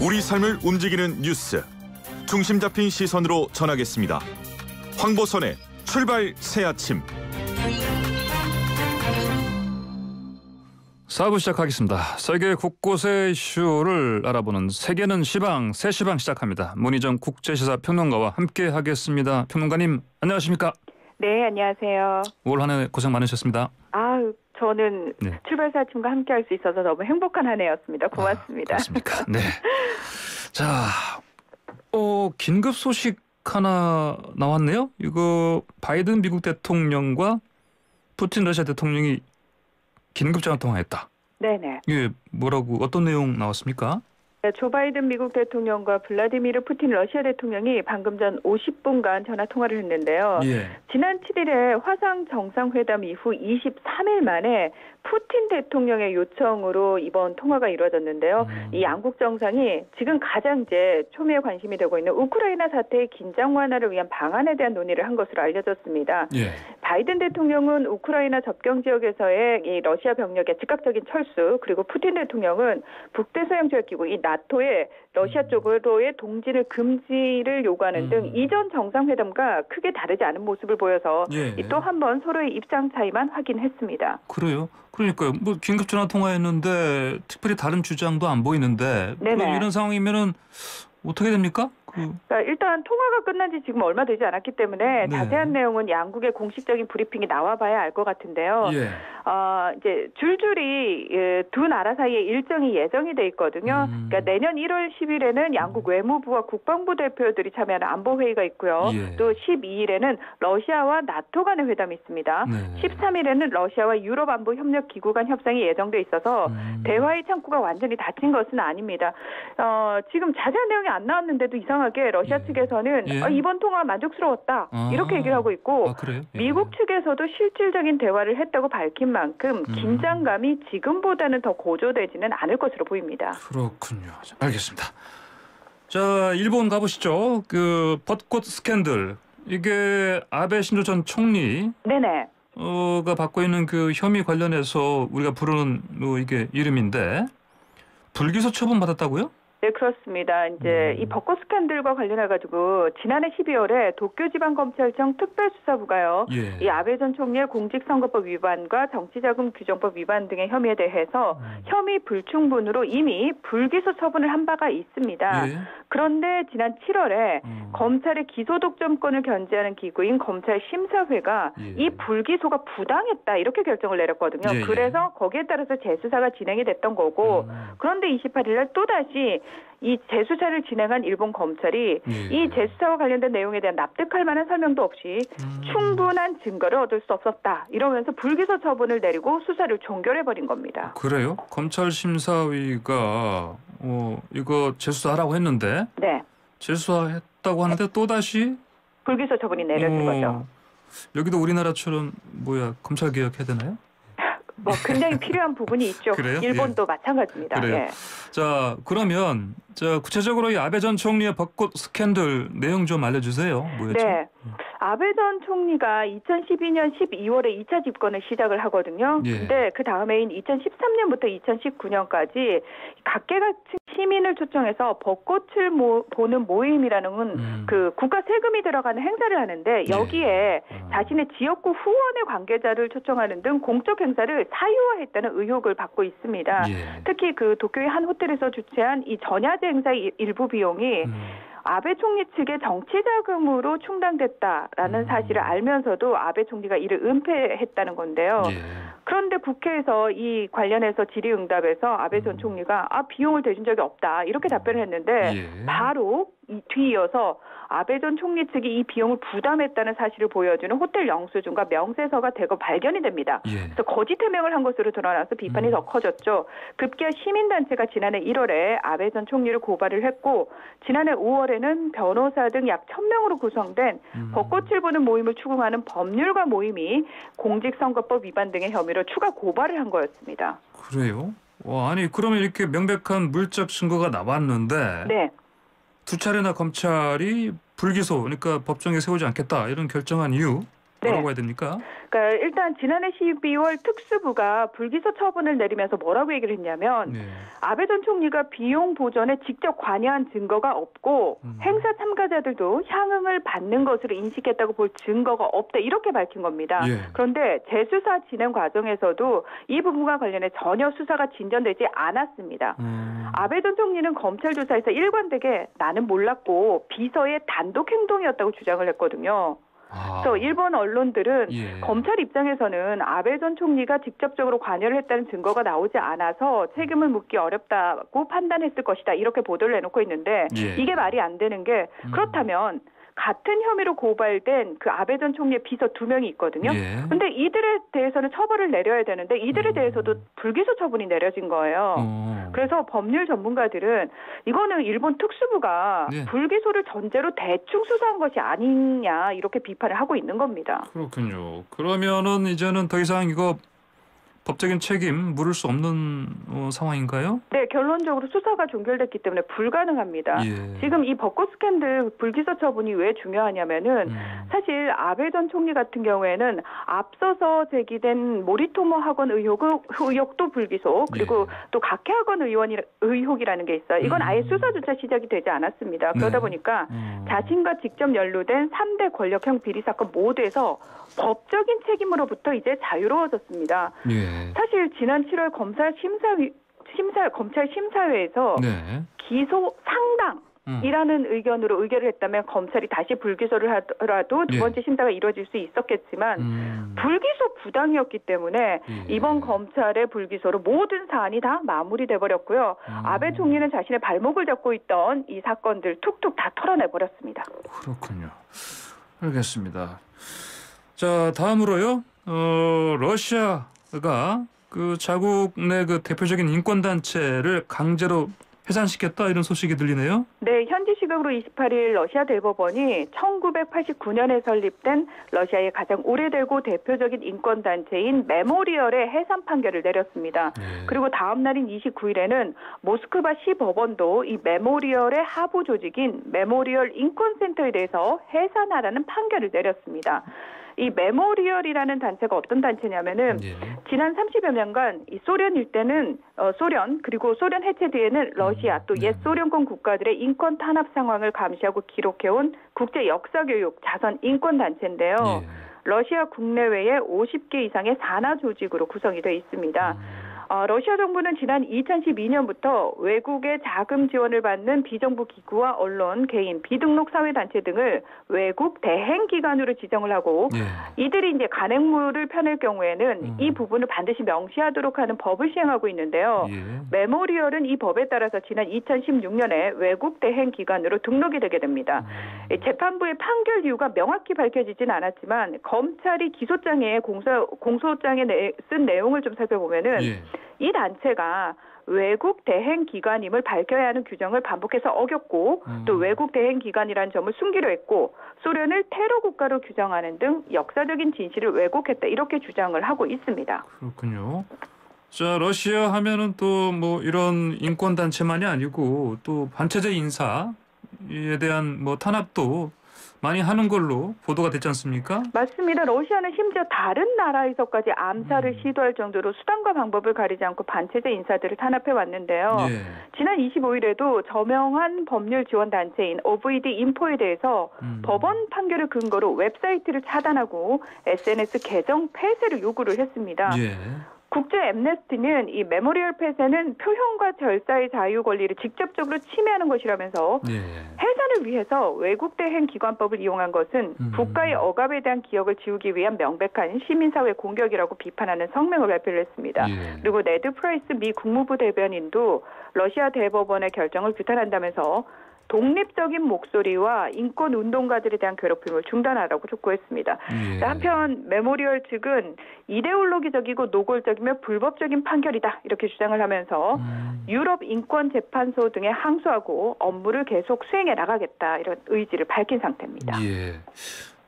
우리 삶을 움직이는 뉴스, 중심 잡힌 시선으로 전하겠습니다. 황보선의 출발 새아침. 4부 시작하겠습니다. 세계 곳곳의 이슈를 알아보는 세계는 시방, 새 시방 시작합니다. 문희정 국제시사 평론가와 함께 하겠습니다. 평론가님 안녕하십니까? 네, 안녕하세요. 올 한 해 고생 많으셨습니다. 저는 네. 출발 새아침과 함께 할 수 있어서 너무 행복한 한 해였습니다. 고맙습니다. 그렇습니까? 네. 자, 긴급 소식 하나 나왔네요. 이거 바이든 미국 대통령과 푸틴 러시아 대통령이 긴급 전화 통화했다. 네네. 이게 뭐라고 어떤 내용 나왔습니까? 조 바이든 미국 대통령과 블라디미르 푸틴 러시아 대통령이 방금 전 50분간 전화 통화를 했는데요. 예. 지난 7일에 화상 정상회담 이후 23일 만에 푸틴 대통령의 요청으로 이번 통화가 이루어졌는데요. 이 양국 정상이 지금 가장 이제 초미의 관심이 되고 있는 우크라이나 사태의 긴장 완화를 위한 방안에 대한 논의를 한 것으로 알려졌습니다. 예. 바이든 대통령은 우크라이나 접경 지역에서의 이 러시아 병력의 즉각적인 철수, 그리고 푸틴 대통령은 북대서양 조약기구 이 나토의 러시아 쪽으로의 동진을 금지를 요구하는 등 이전 정상회담과 크게 다르지 않은 모습을 보여서 예. 또 한 번 서로의 입장 차이만 확인했습니다. 그래요? 그러니까요. 뭐 긴급 전화 통화했는데 특별히 다른 주장도 안 보이는데 이런 상황이면은 어떻게 됩니까? 그러니까 일단 통화가 끝난 지 지금 얼마 되지 않았기 때문에 네. 자세한 내용은 양국의 공식적인 브리핑이 나와봐야 알 것 같은데요. 예. 이제 줄줄이 두 나라 사이에 일정이 예정이 돼 있거든요. 그러니까 내년 1월 10일에는 양국 외무부와 국방부 대표들이 참여하는 안보 회의가 있고요. 예. 또 12일에는 러시아와 나토 간의 회담이 있습니다. 네. 13일에는 러시아와 유럽 안보 협력 기구 간 협상이 예정돼 있어서 대화의 창구가 완전히 닫힌 것은 아닙니다. 지금 자세한 내용이 안 나왔는데도 이상하게 러시아 측에서는 이번 통화 만족스러웠다 이렇게 얘기를 하고 있고 그래요? 예. 미국 측에서도 실질적인 대화를 했다고 밝힌 만큼 긴장감이 지금보다는 더 고조되지는 않을 것으로 보입니다. 그렇군요. 알겠습니다. 자, 일본 가보시죠. 그 벚꽃 스캔들, 이게 아베 신조 전 총리 네네. 가 받고 있는 그 혐의 관련해서 우리가 부르는 이게 이름인데 불기소 처분 받았다고요? 네, 그렇습니다. 이제 이 벚꽃 스캔들과 관련해가지고 지난해 12월에 도쿄지방검찰청 특별수사부가요. 예. 이 아베 전 총리의 공직선거법 위반과 정치자금 규정법 위반 등의 혐의에 대해서 혐의 불충분으로 이미 불기소 처분을 한 바가 있습니다. 예. 그런데 지난 7월에 검찰의 기소독점권을 견제하는 기구인 검찰심사회가 이 불기소가 부당했다 이렇게 결정을 내렸거든요. 예. 그래서 거기에 따라서 재수사가 진행이 됐던 거고 그런데 28일 날 또다시 이 재수사를 진행한 일본 검찰이 이 재수사와 관련된 내용에 대한 납득할 만한 설명도 없이 충분한 증거를 얻을 수 없었다 이러면서 불기소 처분을 내리고 수사를 종결해버린 겁니다. 그래요? 검찰 심사위가 이거 재수사하라고 했는데 네. 재수사했다고 하는데 또다시 불기소 처분이 내려진 거죠. 여기도 우리나라처럼 검찰 개혁해야 되나요? 굉장히 필요한 부분이 있죠. 그래요? 일본도 마찬가지입니다. 그래요. 예. 자, 그러면 구체적으로 이 아베 전 총리의 벚꽃 스캔들 내용 좀 알려주세요. 뭐였죠? 네. 아베 전 총리가 2012년 12월에 2차 집권을 시작을 하거든요. 근데 그 다음해인 2013년부터 2019년까지 각계각층 시민을 초청해서 벚꽃을 보는 모임이라는 그 국가 세금이 들어가는 행사를 하는데 여기에 자신의 지역구 후원의 관계자를 초청하는 등 공적 행사를 사유화했다는 의혹을 받고 있습니다. 특히 그 도쿄의 한 호텔에서 주최한 이 전야제 행사의 일부 비용이 아베 총리 측의 정치자금으로 충당됐다라는 사실을 알면서도 아베 총리가 이를 은폐했다는 건데요. 그런데 국회에서 이 관련해서 질의응답에서 아베 전 총리가 비용을 대준 적이 없다 이렇게 답변을 했는데 바로 뒤이어서 아베 전 총리 측이 이 비용을 부담했다는 사실을 보여주는 호텔 영수증과 명세서가 대거 발견이 됩니다. 그래서 거짓 해명을 한 것으로 드러나서 비판이 더 커졌죠. 급기야 시민단체가 지난해 1월에 아베 전 총리를 고발을 했고 지난해 5월에는 변호사 등 약 1000명으로 구성된 벚꽃을 보는 모임을 추궁하는 법률가 모임이 공직선거법 위반 등의 혐의로 추가 고발을 한 거였습니다. 그래요? 아니 그러면 이렇게 명백한 물적 증거가 나왔는데 네. 두 차례나 검찰이 불기소, 그러니까 법정에 세우지 않겠다 이런 결정한 이유? 뭐라고 해야 됩니까? 그러니까 일단 지난해 12월 특수부가 불기소 처분을 내리면서 뭐라고 얘기를 했냐면 아베 전 총리가 비용 보전에 직접 관여한 증거가 없고 행사 참가자들도 향응을 받는 것으로 인식했다고 볼 증거가 없다 이렇게 밝힌 겁니다. 그런데 재수사 진행 과정에서도 이 부분과 관련해 전혀 수사가 진전되지 않았습니다. 아베 전 총리는 검찰 조사에서 일관되게 나는 몰랐고 비서의 단독 행동이었다고 주장을 했거든요. 그래서 일본 언론들은 검찰 입장에서는 아베 전 총리가 직접적으로 관여를 했다는 증거가 나오지 않아서 책임을 묻기 어렵다고 판단했을 것이다. 이렇게 보도를 해놓고 있는데 이게 말이 안 되는 게 그렇다면 같은 혐의로 고발된 그 아베 전 총리의 비서 2명이 있거든요. 그런데 이들에 대해서는 처벌을 내려야 되는데 이들에 대해서도 불기소 처분이 내려진 거예요. 그래서 법률 전문가들은 이거는 일본 특수부가 불기소를 전제로 대충 수사한 것이 아니냐 이렇게 비판을 하고 있는 겁니다. 그렇군요. 그러면은 이제는 더 이상 이거 법적인 책임 물을 수 없는 상황인가요? 네, 결론적으로 수사가 종결됐기 때문에 불가능합니다. 지금 이 벚꽃 스캔들 불기소 처분이 왜 중요하냐면은 사실 아베 전 총리 같은 경우에는 앞서서 제기된 모리토모 학원 의혹도 불기소 그리고 또 각해 학원 의혹이라는 게 있어요. 이건 아예 수사조차 시작이 되지 않았습니다. 그러다 보니까 자신과 직접 연루된 3대 권력형 비리 사건 모두에서 법적인 책임으로부터 이제 자유로워졌습니다. 사실 지난 7월 검찰 심사회에서 기소 상당이라는 의견으로 의결을 했다면 검찰이 다시 불기소를 하더라도 두 번째 심사가 이루어질 수 있었겠지만 불기소 부당이었기 때문에 이번 검찰의 불기소로 모든 사안이 다 마무리돼 버렸고요. 아베 총리는 자신의 발목을 잡고 있던 이 사건들 툭툭 다 털어내버렸습니다. 그렇군요. 알겠습니다. 자, 다음으로요. 러시아가 그 자국 내 그 대표적인 인권 단체를 강제로 해산시켰다 이런 소식이 들리네요. 네, 현지 시각으로 28일 러시아 대법원이 1989년에 설립된 러시아의 가장 오래되고 대표적인 인권 단체인 메모리얼의 해산 판결을 내렸습니다. 그리고 다음 날인 29일에는 모스크바 시 법원도 이 메모리얼의 하부 조직인 메모리얼 인권센터에 대해서 해산하라는 판결을 내렸습니다. 이 메모리얼이라는 단체가 어떤 단체냐면은 지난 30여 년간 이 소련 일대는 소련 그리고 소련 해체 뒤에는 러시아 또 옛 소련권 국가들의 인권 탄압 상황을 감시하고 기록해온 국제 역사 교육 자선 인권 단체인데요. 러시아 국내외에 50개 이상의 산하 조직으로 구성이 되어 있습니다. 러시아 정부는 지난 2012년부터 외국의 자금 지원을 받는 비정부 기구와 언론, 개인, 비등록 사회단체 등을 외국 대행기관으로 지정을 하고 이들이 이제 간행물을 펴낼 경우에는 이 부분을 반드시 명시하도록 하는 법을 시행하고 있는데요. 메모리얼은 이 법에 따라서 지난 2016년에 외국 대행기관으로 등록이 되게 됩니다. 재판부의 판결 이유가 명확히 밝혀지진 않았지만 검찰이 기소장에 공소장에 쓴 내용을 좀 살펴보면은 이 단체가 외국 대행 기관임을 밝혀야 하는 규정을 반복해서 어겼고 또 외국 대행 기관이라는 점을 숨기려 했고 소련을 테러 국가로 규정하는 등 역사적인 진실을 왜곡했다 이렇게 주장을 하고 있습니다. 그렇군요. 자, 러시아 하면은 또 뭐 이런 인권 단체만이 아니고 또 반체제 인사에 대한 뭐 탄압도 많이 하는 걸로 보도가 됐지 않습니까? 맞습니다. 러시아는 심지어 다른 나라에서까지 암살을 시도할 정도로 수단과 방법을 가리지 않고 반체제 인사들을 탄압해 왔는데요. 지난 25일에도 저명한 법률 지원 단체인 OVD 인포에 대해서 법원 판결을 근거로 웹사이트를 차단하고 SNS 계정 폐쇄를 요구를 했습니다. 국제 앰네스티는 이 메모리얼 폐쇄는 표현과 절사의 자유 권리를 직접적으로 침해하는 것이라면서 해산을 위해서 외국 대행 기관법을 이용한 것은 국가의 억압에 대한 기억을 지우기 위한 명백한 시민사회 공격이라고 비판하는 성명을 발표를 했습니다. 그리고 네드 프라이스 미 국무부 대변인도 러시아 대법원의 결정을 규탄한다면서 독립적인 목소리와 인권 운동가들에 대한 괴롭힘을 중단하라고 촉구했습니다. 한편 메모리얼 측은 이데올로기적이고 노골적이며 불법적인 판결이다 이렇게 주장을 하면서 유럽 인권재판소 등에 항소하고 업무를 계속 수행해 나가겠다 이런 의지를 밝힌 상태입니다.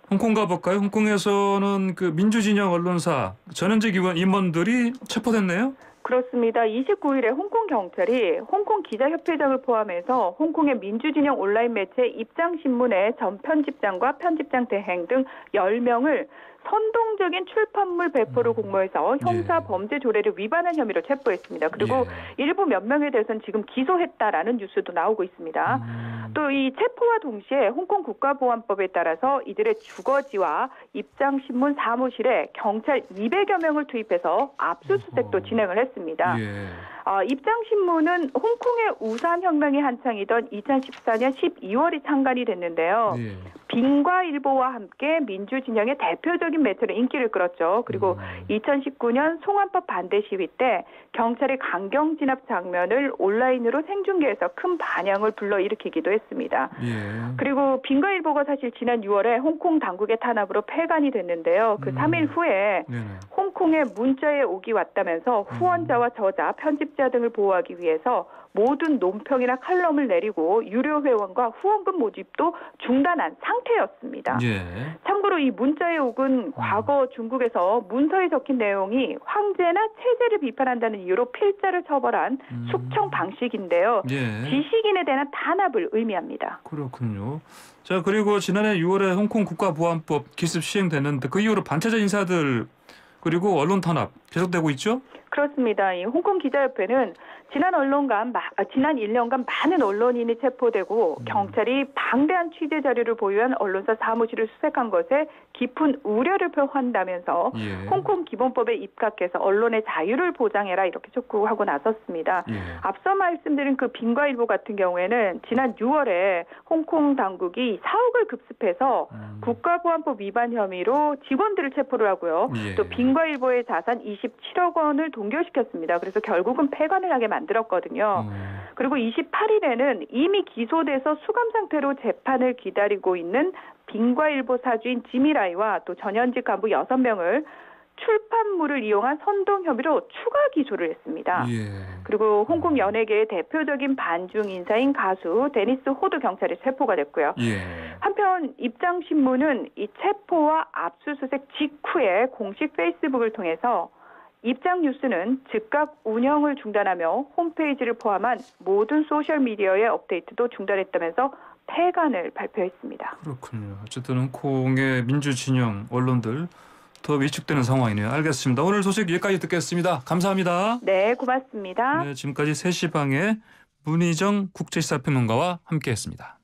홍콩 가볼까요? 홍콩에서는 그 민주진영 언론사 전현직 임원들이 체포됐네요. 그렇습니다. 29일에 홍콩 경찰이 홍콩 기자협회장을 포함해서 홍콩의 민주진영 온라인 매체 입장신문의 전 편집장과 편집장 대행 등 10명을 선동적인 출판물 배포를 공모해서 형사 범죄 조례를 위반한 혐의로 체포했습니다. 그리고 일부 몇 명에 대해서는 지금 기소했다라는 뉴스도 나오고 있습니다. 또 이 체포와 동시에 홍콩 국가보안법에 따라서 이들의 주거지와 입장신문 사무실에 경찰 200여 명을 투입해서 압수수색도 진행을 했습니다. 입장신문은 홍콩의 우산혁명이 한창이던 2014년 12월이 창간이 됐는데요. 빙과일보와 함께 민주진영의 대표적인 매체로 인기를 끌었죠. 그리고 2019년 송환법 반대 시위 때 경찰의 강경 진압 장면을 온라인으로 생중계해서 큰 반향을 불러일으키기도 했습니다. 그리고 빙과일보가 사실 지난 6월에 홍콩 당국의 탄압으로 폐간이 됐는데요. 그 3일 후에 홍콩에 문자에 오기 왔다면서 후원자와 저자, 편집자 등을 보호하기 위해서 모든 논평이나 칼럼을 내리고 유료 회원과 후원금 모집도 중단한 상태였습니다. 참고로 이 문자에 옥은 과거 중국에서 문서에 적힌 내용이 황제나 체제를 비판한다는 이유로 필자를 처벌한 숙청 방식인데요. 지식인에 대한 탄압을 의미합니다. 그렇군요. 자, 그리고 지난해 6월에 홍콩 국가보안법 기습 시행됐는데 그 이후로 반체제 인사들 그리고 언론 탄압 계속되고 있죠? 그렇습니다. 이 홍콩 기자협회는 지난 1년간 많은 언론인이 체포되고 경찰이 방대한 취재 자료를 보유한 언론사 사무실을 수색한 것에 깊은 우려를 표한다면서 홍콩 기본법에 입각해서 언론의 자유를 보장해라 이렇게 촉구하고 나섰습니다. 앞서 말씀드린 그 빙과일보 같은 경우에는 지난 6월에 홍콩 당국이 4억을 급습해서 국가보안법 위반 혐의로 직원들을 체포를 하고요. 또 빙과일보의 자산 27억 원을 동결시켰습니다. 그래서 결국은 폐관을 하게 만들었거든요. 그리고 28일에는 이미 기소돼서 수감 상태로 재판을 기다리고 있는 빙과일보 사주인 지미라이와 또 전현직 간부 6명을 출판물을 이용한 선동 혐의로 추가 기소를 했습니다. 그리고 홍콩 연예계의 대표적인 반중 인사인 가수 데니스 호도 경찰에 체포가 됐고요. 한편 입장신문은 이 체포와 압수수색 직후에 공식 페이스북을 통해서 입장 뉴스는 즉각 운영을 중단하며 홈페이지를 포함한 모든 소셜미디어의 업데이트도 중단했다면서 폐간을 발표했습니다. 그렇군요. 어쨌든 홍콩의 민주진영 언론들 더 위축되는 상황이네요. 알겠습니다. 오늘 소식 여기까지 듣겠습니다. 감사합니다. 네, 고맙습니다. 네, 지금까지 3시 방의 문희정 국제시사평론가와 함께했습니다.